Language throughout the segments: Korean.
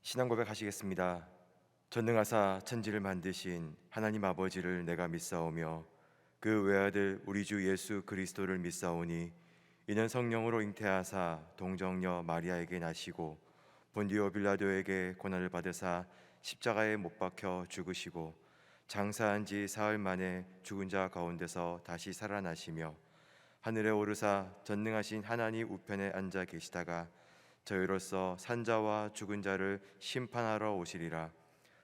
신앙 고백하시겠습니다. 전능하사 천지를 만드신 하나님 아버지를 내가 믿사오며 그 외아들 우리 주 예수 그리스도를 믿사오니 이는 성령으로 잉태하사 동정녀 마리아에게 나시고 본디오 빌라도에게 고난을 받으사 십자가에 못 박혀 죽으시고 장사한 지 사흘 만에 죽은 자 가운데서 다시 살아나시며 하늘에 오르사 전능하신 하나님 우편에 앉아 계시다가 저희로서 산자와 죽은 자를 심판하러 오시리라.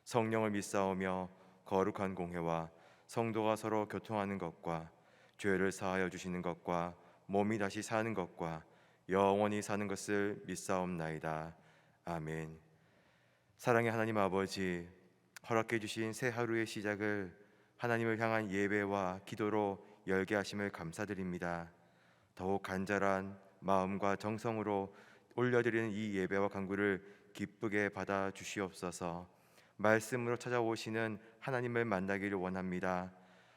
성령을 믿사오며 거룩한 공회와 성도가 서로 교통하는 것과 죄를 사하여 주시는 것과 몸이 다시 사는 것과 영원히 사는 것을 믿사옵나이다. 아멘. 사랑의 하나님 아버지, 허락해 주신 새 하루의 시작을 하나님을 향한 예배와 기도로 열게 하심을 감사드립니다. 더욱 간절한 마음과 정성으로 올려드리는 이 예배와 간구를 기쁘게 받아 주시옵소서. 말씀으로 찾아오시는 하나님을 만나기를 원합니다.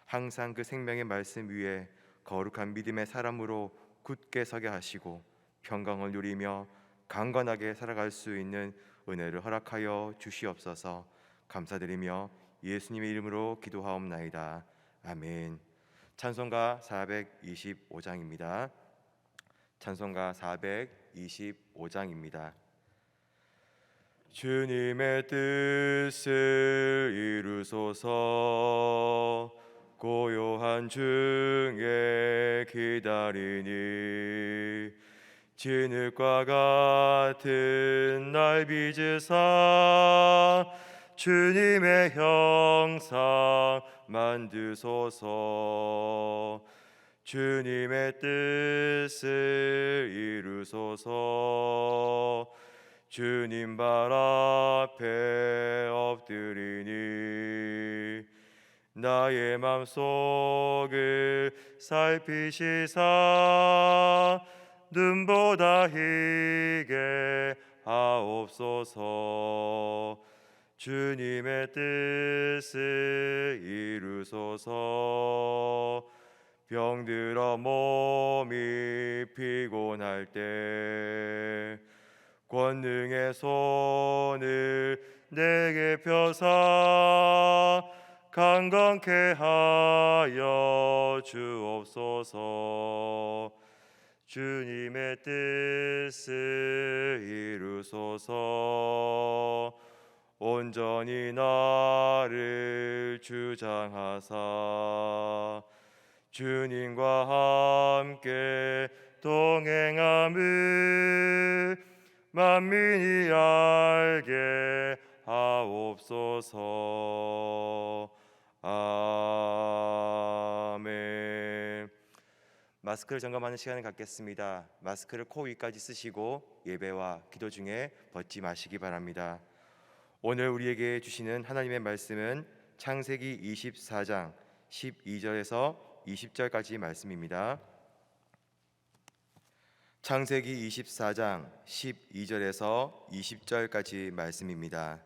항상 그 생명의 말씀 위에 거룩한 믿음의 사람으로 굳게 서게 하시고 평강을 누리며 강건하게 살아갈 수 있는 은혜를 허락하여 주시옵소서. 감사드리며 예수님의 이름으로 기도하옵나이다. 아멘. 찬송가 425장입니다. 찬송가 425장입니다. 주님의 뜻을 이루소서. 고요한 중에 기다리니 진흙과 같은 날 빚으사 주님의 형상 만드소서. 주님의 뜻을 이루소서. 주님 발 앞에 엎드리니 나의 맘속을 살피시사 눈보다 희게 하옵소서. 주님의 뜻을 이루소서. 병들어 몸이 피곤할 때 권능의 손을 내게 펴사 강건케 하여 주옵소서. 주님의 뜻을 이루소서. 온전히 나를 주장하사 주님과 함께 동행함을 만민이 알게 하옵소서. 아멘. 마스크를 점검하는 시간을 갖겠습니다. 마스크를 코 위까지 쓰시고 예배와 기도 중에 벗지 마시기 바랍니다. 오늘 우리에게 주시는 하나님의 말씀은 창세기 24장 12절에서 20절까지 말씀입니다. 창세기 24장 12절에서 20절까지 말씀입니다.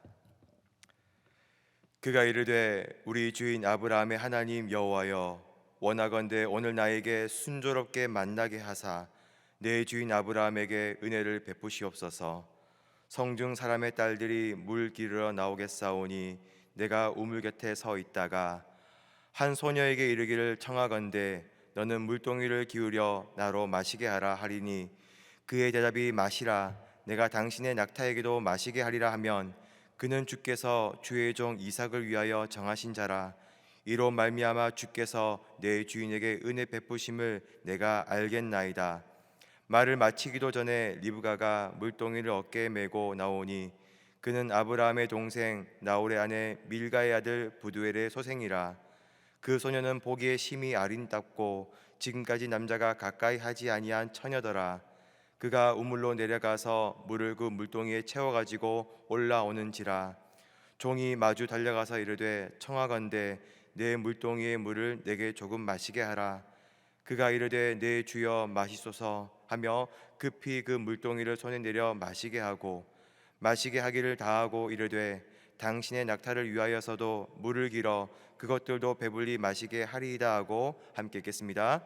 그가 이르되 우리 주인 아브라함의 하나님 여호와여, 원하건대 오늘 나에게 순조롭게 만나게 하사 내 주인 아브라함에게 은혜를 베푸시옵소서. 성중 사람의 딸들이 물 기르러 나오겠사오니 내가 우물 곁에 서 있다가 한 소녀에게 이르기를 청하건대 너는 물동이를 기울여 나로 마시게 하라 하리니 그의 대답이 마시라 내가 당신의 낙타에게도 마시게 하리라 하면 그는 주께서 주의 종 이삭을 위하여 정하신 자라. 이로 말미암아 주께서 내 주인에게 은혜 베푸심을 내가 알겠나이다. 말을 마치기도 전에 리브가가 물동이를 어깨에 메고 나오니 그는 아브라함의 동생 나홀의 아내 밀가의 아들 부두엘의 소생이라. 그 소녀는 보기에 심히 아름답고 지금까지 남자가 가까이 하지 아니한 처녀더라. 그가 우물로 내려가서 물을 그 물동이에 채워가지고 올라오는지라. 종이 마주 달려가서 이르되 청하건대 내 물동이의 물을 내게 조금 마시게 하라. 그가 이르되 내 주여 마시소서 하며 급히 그 물동이를 손에 내려 마시게 하고 마시게 하기를 다하고 이르되 당신의 낙타를 위하여서도 물을 길어 그것들도 배불리 마시게 하리이다 하고 함께 읽겠습니다.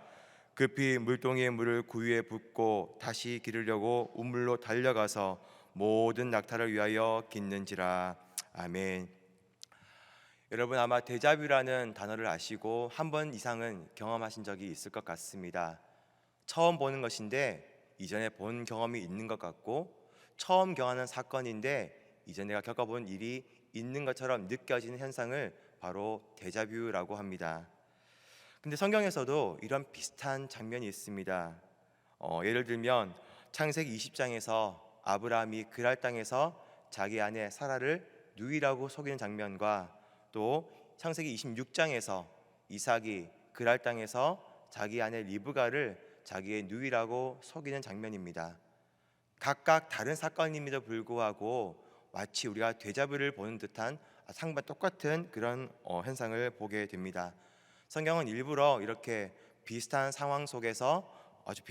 급히 물동이의 물을 구유에 붓고 다시 기르려고 우물로 달려가서 모든 낙타를 위하여 깃는지라. 아멘. 여러분 아마 데자뷰라는 단어를 아시고 한 번 이상은 경험하신 적이 있을 것 같습니다. 처음 보는 것인데 이전에 본 경험이 있는 것 같고, 처음 경험하는 사건인데 이전에 내가 겪어본 일이 있는 것처럼 느껴지는 현상을 바로 데자뷰라고 합니다. 근데 성경에서도 이런 비슷한 장면이 있습니다. 예를 들면 창세기 20장에서 아브라함이 그랄 땅에서 자기 아내 사라를 누이라고 속이는 장면과, 또 창세기 26장에서 이삭이 그랄 땅에서 자기 아내 리브가를 자기의 누이라고 속이는 장면입니다. 각각 다른 사건임에도 불구하고 마치 우리가 데자뷰를 보는 듯한 상반 똑같은 그런 현상을 보게 됩니다. 성경은 일부러 이렇게 비슷한 상황 속에서 아주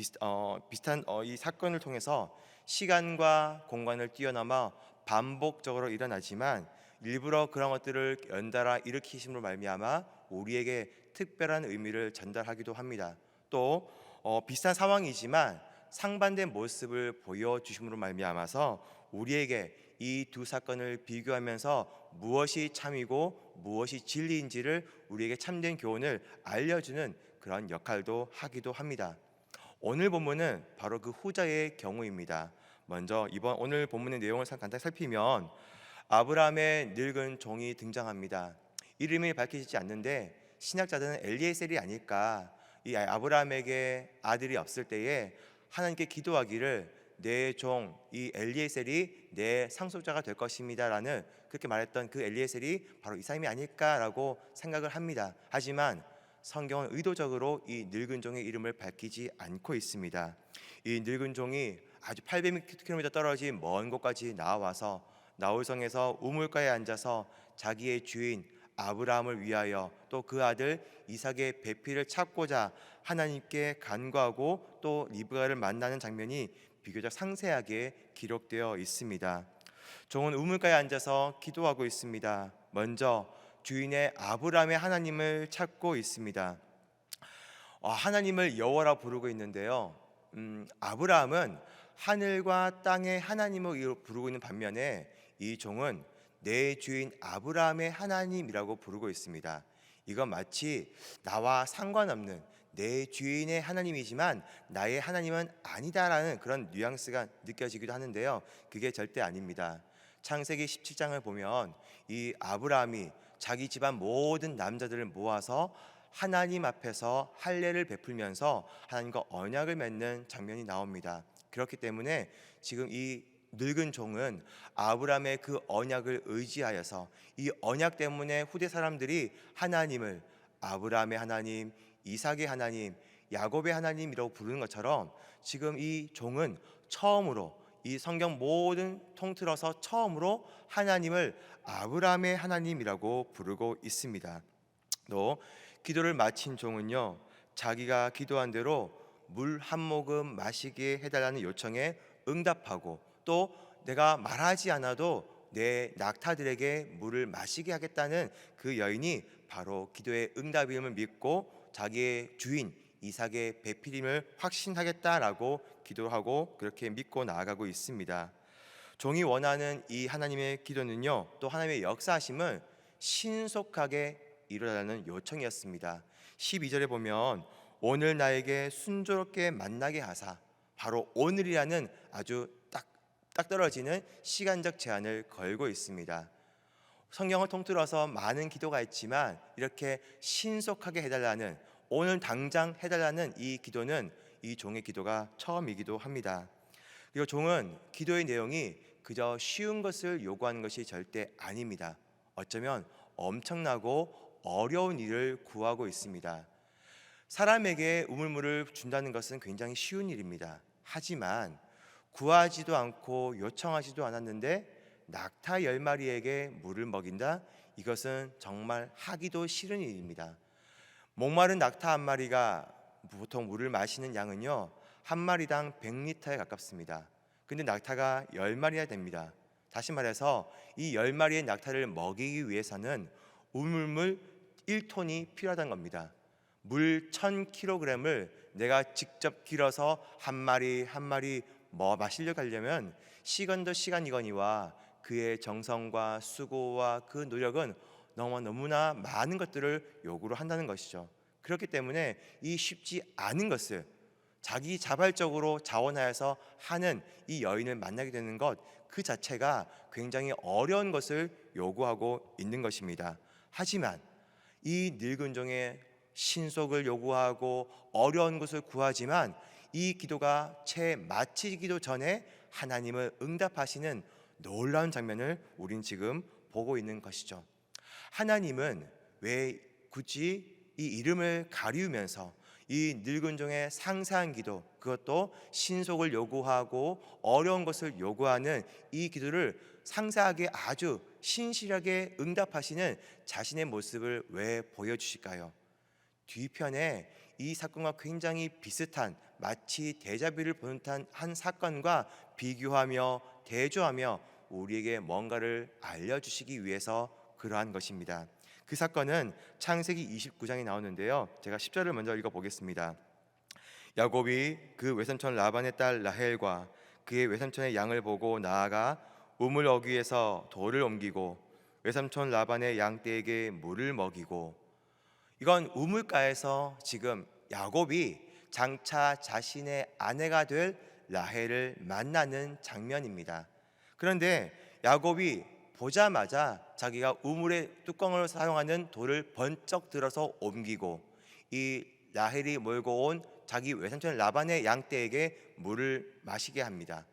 비슷한 이 사건을 통해서 시간과 공간을 뛰어넘어 반복적으로 일어나지만 일부러 그런 것들을 연달아 일으키심으로 말미암아 우리에게 특별한 의미를 전달하기도 합니다. 또 비슷한 상황이지만 상반된 모습을 보여주심으로 말미암아서 우리에게 이 두 사건을 비교하면서 무엇이 참이고 무엇이 진리인지를 우리에게 참된 교훈을 알려주는 그런 역할도 하기도 합니다. 오늘 본문은 바로 그 후자의 경우입니다. 먼저 오늘 본문의 내용을 간단히 살피면 아브라함의 늙은 종이 등장합니다. 이름이 밝혀지지 않는데 신학자들은 엘리에셀이 아닐까. 이 아브라함에게 아들이 없을 때에 하나님께 기도하기를 내 종 이 엘리에셀이 내 상속자가 될 것입니다라는 그렇게 말했던 그 엘리에셀이 바로 이 사람이 아닐까라고 생각을 합니다. 하지만 성경은 의도적으로 이 늙은 종의 이름을 밝히지 않고 있습니다. 이 늙은 종이 아주 800km 떨어진 먼 곳까지 나와서 나홀성에서 우물가에 앉아서 자기의 주인 아브라함을 위하여 또 그 아들 이삭의 배필을 찾고자 하나님께 간구하고 또 리브가를 만나는 장면이 비교적 상세하게 기록되어 있습니다. 종은 우물가에 앉아서 기도하고 있습니다. 먼저 주인의 아브라함의 하나님을 찾고 있습니다. 하나님을 여호와라 부르고 있는데요. 아브라함은 하늘과 땅의 하나님을 부르고 있는 반면에 이 종은 내 주인 아브라함의 하나님이라고 부르고 있습니다. 이건 마치 나와 상관없는 내 주인의 하나님이지만 나의 하나님은 아니다라는 그런 뉘앙스가 느껴지기도 하는데요. 그게 절대 아닙니다. 창세기 17장을 보면 이 아브라함이 자기 집안 모든 남자들을 모아서 하나님 앞에서 할례를 베풀면서 하나님과 언약을 맺는 장면이 나옵니다. 그렇기 때문에 지금 이 늙은 종은 아브라함의 그 언약을 의지하여서 이 언약 때문에 후대 사람들이 하나님을 아브라함의 하나님, 이삭의 하나님, 야곱의 하나님이라고 부르는 것처럼 지금 이 종은 처음으로 이 성경 모든 통틀어서 처음으로 하나님을 아브라함의 하나님이라고 부르고 있습니다. 또 기도를 마친 종은요, 자기가 기도한 대로 물 한 모금 마시게 해달라는 요청에 응답하고 또 내가 말하지 않아도 내 낙타들에게 물을 마시게 하겠다는 그 여인이 바로 기도의 응답임을 믿고 자기의 주인 이삭의 배필임을 확신하겠다라고 기도하고 그렇게 믿고 나아가고 있습니다. 종이 원하는 이 하나님의 기도는요, 또 하나님의 역사하심을 신속하게 이루라는 요청이었습니다. 12절에 보면 오늘 나에게 순조롭게 만나게 하사, 바로 오늘이라는 아주 딱 떨어지는 시간적 제한을 걸고 있습니다. 성경을 통틀어서 많은 기도가 있지만 이렇게 신속하게 해달라는, 오늘 당장 해달라는 이 기도는 이 종의 기도가 처음이기도 합니다. 그리고 종은 기도의 내용이 그저 쉬운 것을 요구하는 것이 절대 아닙니다. 어쩌면 엄청나고 어려운 일을 구하고 있습니다. 사람에게 우물물을 준다는 것은 굉장히 쉬운 일입니다. 하지만 구하지도 않고 요청하지도 않았는데 낙타 10마리에게 물을 먹인다? 이것은 정말 하기도 싫은 일입니다. 목마른 낙타 한 마리가 보통 물을 마시는 양은요, 한 마리당 100리터에 가깝습니다. 근데 낙타가 10마리나 됩니다. 다시 말해서 이 10마리의 낙타를 먹이기 위해서는 우물물 1톤이 필요하다는 겁니다. 물 1000kg을 내가 직접 길어서 한 마리 한 마리 마시려고 하려면 시간도 시간이거니와 그의 정성과 수고와 그 노력은 너무나 많은 것들을 요구를 한다는 것이죠. 그렇기 때문에 이 쉽지 않은 것을 자기 자발적으로 자원하여서 하는 이 여인을 만나게 되는 것 그 자체가 굉장히 어려운 것을 요구하고 있는 것입니다. 하지만 이 늙은 종의 신속을 요구하고 어려운 것을 구하지만 이 기도가 채 마치기도 전에 하나님을 응답하시는 놀라운 장면을 우린 지금 보고 있는 것이죠. 하나님은 왜 굳이 이 이름을 가리우면서 이 늙은 종의 상세한 기도, 그것도 신속을 요구하고 어려운 것을 요구하는 이 기도를 상세하게 아주 신실하게 응답하시는 자신의 모습을 왜 보여주실까요? 뒤편에 이 사건과 굉장히 비슷한, 마치 데자뷰를 보는 듯한 한 사건과 비교하며 대조하며 우리에게 뭔가를 알려주시기 위해서 그러한 것입니다. 그 사건은 창세기 29장에 나오는데요, 제가 10절을 먼저 읽어보겠습니다. 야곱이 그 외삼촌 라반의 딸 라헬과 그의 외삼촌의 양을 보고 나아가 우물 어귀에서 돌을 옮기고 외삼촌 라반의 양떼에게 물을 먹이고. 이건 우물가에서 지금 야곱이 장차 자신의 아내가 될 라헬을 만나는 장면입니다. 그런데 야곱이 보자마자 자기가 우물의 뚜껑을 사용하는 돌을 번쩍 들어서 옮기고 이 라헬이 몰고 온 자기 외삼촌 라반의 양떼에게 물을 마시게 합니다.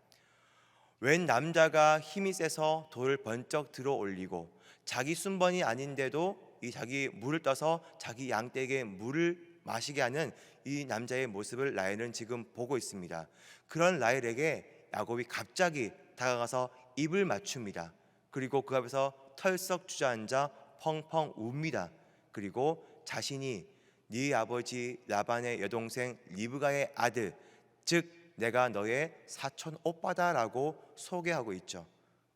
웬 남자가 힘이 세서 돌을 번쩍 들어 올리고 자기 순번이 아닌데도 이 자기 물을 떠서 자기 양떼에게 물을 마시게 하는 이 남자의 모습을 라헬은 지금 보고 있습니다. 그런 라헬에게 야곱이 갑자기 다가가서 입을 맞춥니다. 그리고 그 앞에서 털썩 주저앉아 펑펑 웁니다. 그리고 자신이 네 아버지 라반의 여동생 리브가의 아들, 즉 내가 너의 사촌 오빠다라고 소개하고 있죠.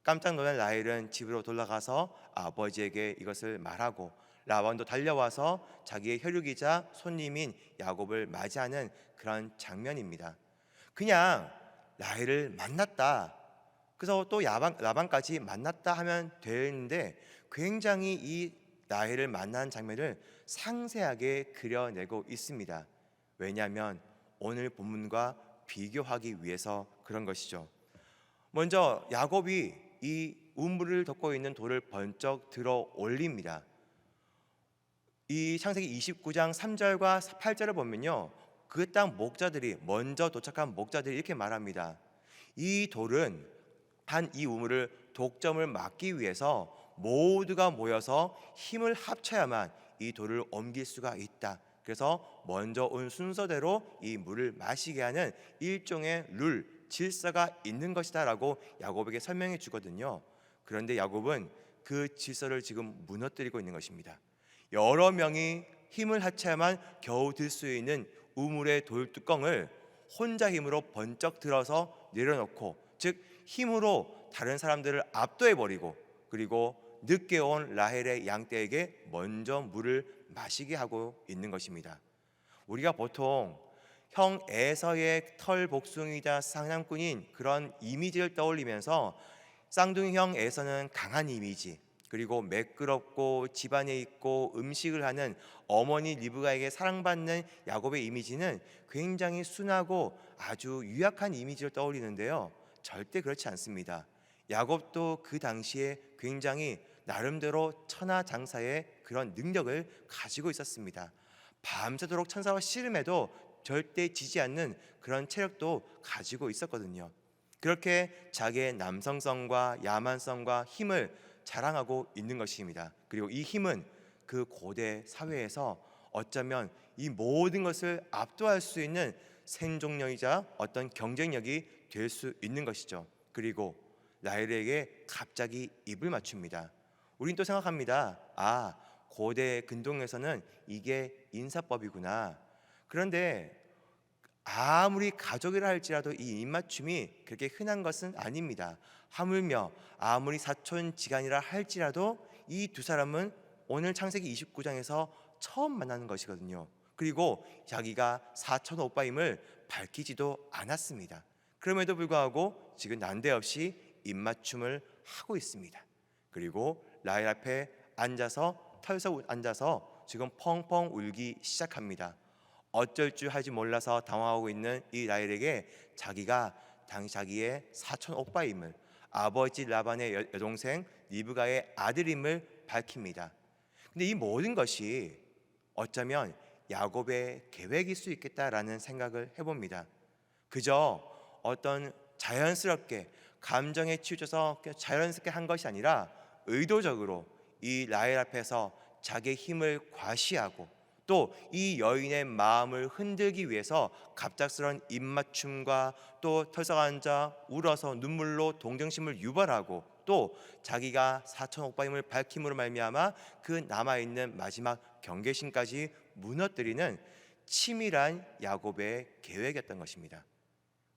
깜짝 놀란 라헬은 집으로 돌아가서 아버지에게 이것을 말하고 라반도 달려와서 자기의 혈육이자 손님인 야곱을 맞이하는 그런 장면입니다. 그냥 라헬을 만났다, 그래서 또 라반까지 만났다 하면 되는데 굉장히 이 라헬을 만난 장면을 상세하게 그려내고 있습니다. 왜냐하면 오늘 본문과 비교하기 위해서 그런 것이죠. 먼저 야곱이 이 우물을 덮고 있는 돌을 번쩍 들어 올립니다. 이 창세기 29장 3절과 8절을 보면요, 그 땅 목자들이, 먼저 도착한 목자들이 이렇게 말합니다. 이 돌은 이 우물을 독점을 막기 위해서 모두가 모여서 힘을 합쳐야만 이 돌을 옮길 수가 있다. 그래서 먼저 온 순서대로 이 물을 마시게 하는 일종의 룰, 질서가 있는 것이다 라고 야곱에게 설명해 주거든요. 그런데 야곱은 그 질서를 지금 무너뜨리고 있는 것입니다. 여러 명이 힘을 합쳐야만 겨우 들 수 있는 우물의 돌뚜껑을 혼자 힘으로 번쩍 들어서 내려놓고, 즉 힘으로 다른 사람들을 압도해버리고, 그리고 늦게 온 라헬의 양떼에게 먼저 물을 마시게 하고 있는 것입니다. 우리가 보통 형 에서의 털 복숭이자 사냥꾼인 그런 이미지를 떠올리면서 쌍둥이 형 에서는 강한 이미지, 그리고 매끄럽고 집안에 있고 음식을 하는 어머니 리브가에게 사랑받는 야곱의 이미지는 굉장히 순하고 아주 유약한 이미지를 떠올리는데요, 절대 그렇지 않습니다. 야곱도 그 당시에 굉장히 나름대로 천하장사의 그런 능력을 가지고 있었습니다. 밤새도록 천사와 씨름해도 절대 지지 않는 그런 체력도 가지고 있었거든요. 그렇게 자기의 남성성과 야만성과 힘을 자랑하고 있는 것입니다. 그리고 이 힘은 그 고대 사회에서 어쩌면 이 모든 것을 압도할 수 있는 생존력이자 어떤 경쟁력이 될 수 있는 것이죠. 그리고 라헬에게 갑자기 입을 맞춥니다. 우린 또 생각합니다. 고대 근동에서는 이게 인사법이구나. 그런데 아무리 가족이라 할지라도 이 입맞춤이 그렇게 흔한 것은 아닙니다. 하물며 아무리 사촌지간이라 할지라도 이 두 사람은 오늘 창세기 29장에서 처음 만나는 것이거든요. 그리고 자기가 사촌 오빠임을 밝히지도 않았습니다. 그럼에도 불구하고 지금 난데없이 입맞춤을 하고 있습니다. 그리고 라헬 앞에 앉아서 털서 앉아서 지금 펑펑 울기 시작합니다. 어쩔 줄 알지 몰라서 당황하고 있는 이 라헬에게 자기가 자기의 사촌 오빠임을, 아버지 라반의 여동생 리브가의 아들임을 밝힙니다. 근데 이 모든 것이 어쩌면 야곱의 계획일 수 있겠다라는 생각을 해봅니다. 그저 어떤 자연스럽게 감정에 치우쳐서 자연스럽게 한 것이 아니라 의도적으로 이 라헬 앞에서 자기의 힘을 과시하고 또 이 여인의 마음을 흔들기 위해서 갑작스런 입맞춤과 또 털썩 앉아 울어서 눈물로 동정심을 유발하고 또 자기가 사촌 오빠임을 밝힘으로 말미암아 그 남아있는 마지막 경계심까지 무너뜨리는 치밀한 야곱의 계획이었던 것입니다.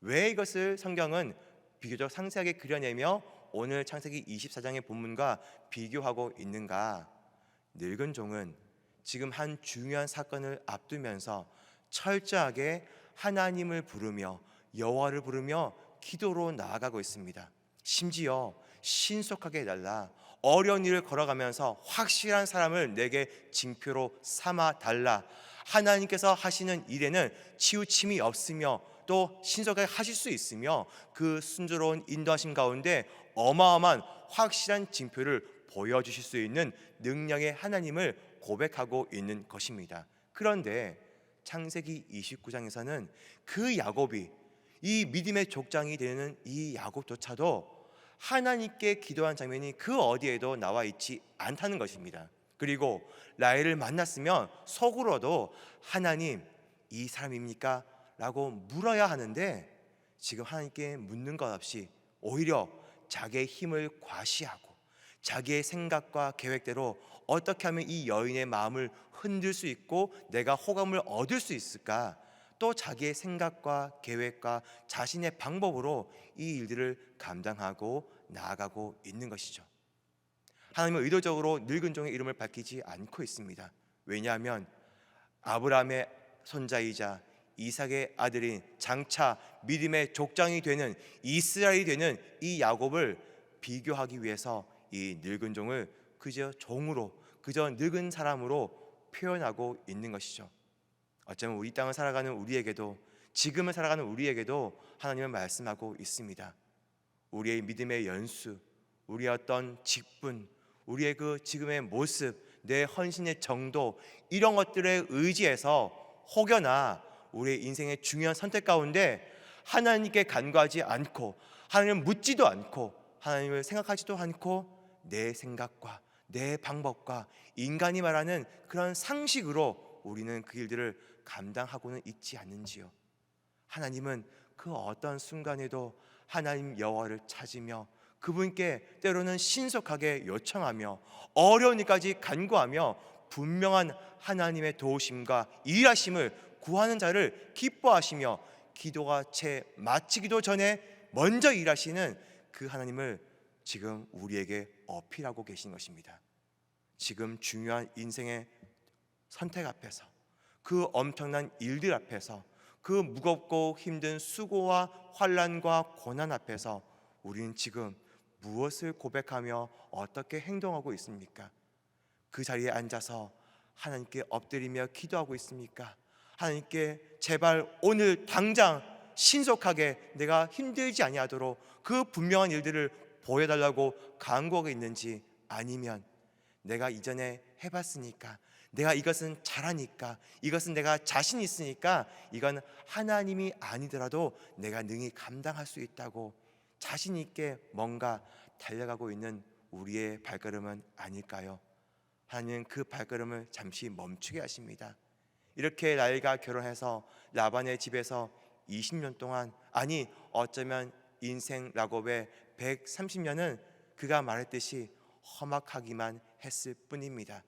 왜 이것을 성경은 비교적 상세하게 그려내며 오늘 창세기 24장의 본문과 비교하고 있는가? 늙은 종은 지금 한 중요한 사건을 앞두면서 철저하게 하나님을 부르며 여호와를 부르며 기도로 나아가고 있습니다. 심지어 신속하게 해달라, 어려운 일을 걸어가면서 확실한 사람을 내게 징표로 삼아 달라, 하나님께서 하시는 일에는 치우침이 없으며 또 신속하게 하실 수 있으며 그 순조로운 인도하심 가운데 어마어마한 확실한 징표를 보여주실 수 있는 능력의 하나님을 고백하고 있는 것입니다. 그런데 창세기 29장에서는 그 야곱이, 이 믿음의 족장이 되는 이 야곱조차도 하나님께 기도한 장면이 그 어디에도 나와 있지 않다는 것입니다. 그리고 라헬을 만났으면 속으로도 하나님, 이 사람입니까? 라고 물어야 하는데 지금 하나님께 묻는 것 없이 오히려 자기의 힘을 과시하고 자기의 생각과 계획대로 어떻게 하면 이 여인의 마음을 흔들 수 있고 내가 호감을 얻을 수 있을까, 또 자기의 생각과 계획과 자신의 방법으로 이 일들을 감당하고 나아가고 있는 것이죠. 하나님은 의도적으로 늙은 종의 이름을 밝히지 않고 있습니다. 왜냐하면 아브라함의 손자이자 이삭의 아들인 장차 믿음의 족장이 되는 이스라엘이 되는 이 야곱을 비교하기 위해서 이 늙은 종을 그저 종으로, 그저 늙은 사람으로 표현하고 있는 것이죠. 어쩌면 우리 땅을 살아가는 우리에게도, 지금을 살아가는 우리에게도 하나님은 말씀하고 있습니다. 우리의 믿음의 연수, 우리의 어떤 직분, 우리의 그 지금의 모습, 내 헌신의 정도, 이런 것들에 의지해서 혹여나 우리의 인생의 중요한 선택 가운데 하나님께 간구하지 않고 하나님을 묻지도 않고 하나님을 생각하지도 않고 내 생각과 내 방법과 인간이 말하는 그런 상식으로 우리는 그 일들을 감당하고는 있지 않는지요. 하나님은 그 어떤 순간에도 하나님 여호와를 찾으며 그분께 때로는 신속하게 요청하며 어려운 일까지 간구하며 분명한 하나님의 도우심과 일하심을 구하는 자를 기뻐하시며 기도가 채 마치기도 전에 먼저 일하시는 그 하나님을 지금 우리에게 어필하고 계신 것입니다. 지금 중요한 인생의 선택 앞에서, 그 엄청난 일들 앞에서, 그 무겁고 힘든 수고와 환난과 고난 앞에서 우리는 지금 무엇을 고백하며 어떻게 행동하고 있습니까? 그 자리에 앉아서 하나님께 엎드리며 기도하고 있습니까? 하나님께 제발 오늘 당장 신속하게 내가 힘들지 아니하도록 그 분명한 일들을 보여달라고 간구하고 있는지, 아니면 내가 이전에 해봤으니까, 내가 이것은 잘하니까, 이것은 내가 자신 있으니까 이건 하나님이 아니더라도 내가 능히 감당할 수 있다고 자신 있게 뭔가 달려가고 있는 우리의 발걸음은 아닐까요? 하나님은 그 발걸음을 잠시 멈추게 하십니다. 이렇게 라헬과 결혼해서 라반의 집에서 20년 동안, 아니 어쩌면 인생 야곱의 130년은 그가 말했듯이 험악하기만 했을 뿐입니다.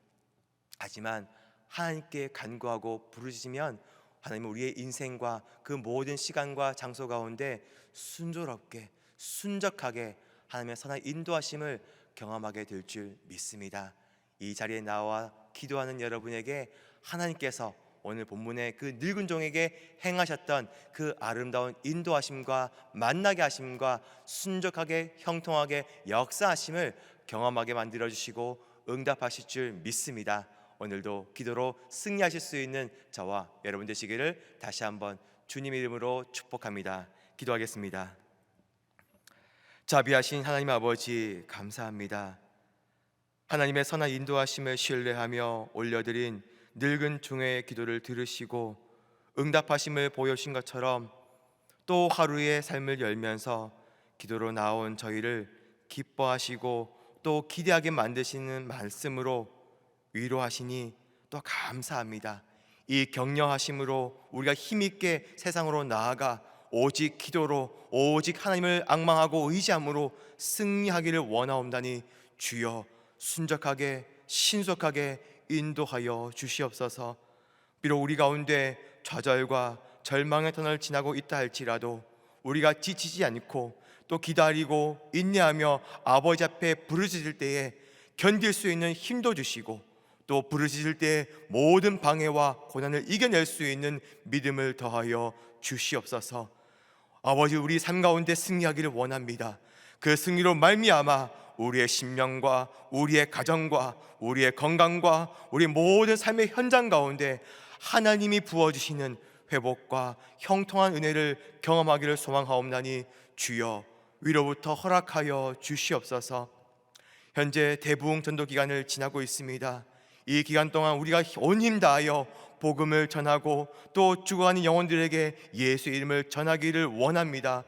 하지만 하나님께 간구하고 부르짖으면 하나님은 우리의 인생과 그 모든 시간과 장소 가운데 순조롭게 순적하게 하나님의 선한 인도하심을 경험하게 될 줄 믿습니다. 이 자리에 나와 기도하는 여러분에게 하나님께서 오늘 본문의 그 늙은 종에게 행하셨던 그 아름다운 인도하심과 만나게 하심과 순적하게 형통하게 역사하심을 경험하게 만들어주시고 응답하실 줄 믿습니다. 오늘도 기도로 승리하실 수 있는 저와 여러분 되시기를 다시 한번 주님 이름으로 축복합니다. 기도하겠습니다. 자비하신 하나님 아버지, 감사합니다. 하나님의 선한 인도하심을 신뢰하며 올려드린 늙은 종의 기도를 들으시고 응답하심을 보여주신 것처럼 또 하루의 삶을 열면서 기도로 나온 저희를 기뻐하시고 또 기대하게 만드시는 말씀으로 위로하시니 또 감사합니다. 이 격려하심으로 우리가 힘있게 세상으로 나아가 오직 기도로 오직 하나님을 앙망하고 의지함으로 승리하기를 원하옵나니 주여 순적하게 신속하게 인도하여 주시옵소서. 비록 우리 가운데 좌절과 절망의 터널을 지나고 있다 할지라도 우리가 지치지 않고 또 기다리고 인내하며 아버지 앞에 부르짖을 때에 견딜 수 있는 힘도 주시고 또 부르짖을 때 모든 방해와 고난을 이겨낼 수 있는 믿음을 더하여 주시옵소서. 아버지, 우리 삶 가운데 승리하기를 원합니다. 그 승리로 말미암아 우리의 심령과 우리의 가정과 우리의 건강과 우리 모든 삶의 현장 가운데 하나님이 부어주시는 회복과 형통한 은혜를 경험하기를 소망하옵나니 주여 위로부터 허락하여 주시옵소서. 현재 대부흥 전도 기간을 지나고 있습니다. 이 기간 동안 우리가 온 힘 다하여 복음을 전하고 또 죽어가는 영혼들에게 예수의 이름을 전하기를 원합니다.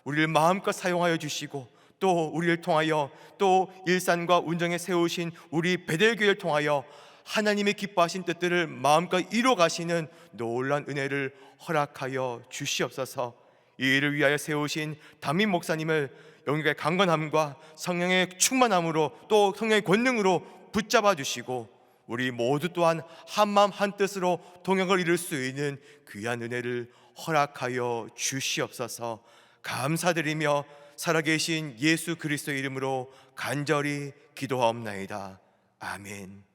우리를 마음껏 사용하여 주시고 또 우리를 통하여 또 일산과 운정에 세우신 우리 베델교회를 통하여 하나님의 기뻐하신 뜻들을 마음껏 이루어 가시는 놀라운 은혜를 허락하여 주시옵소서. 이 일을 위하여 세우신 담임 목사님을 영육의 강건함과 성령의 충만함으로 또 성령의 권능으로 붙잡아 주시고 우리 모두 또한 한마음 한뜻으로 동역을 이룰 수 있는 귀한 은혜를 허락하여 주시옵소서. 감사드리며 살아계신 예수 그리스도의 이름으로 간절히 기도하옵나이다. 아멘.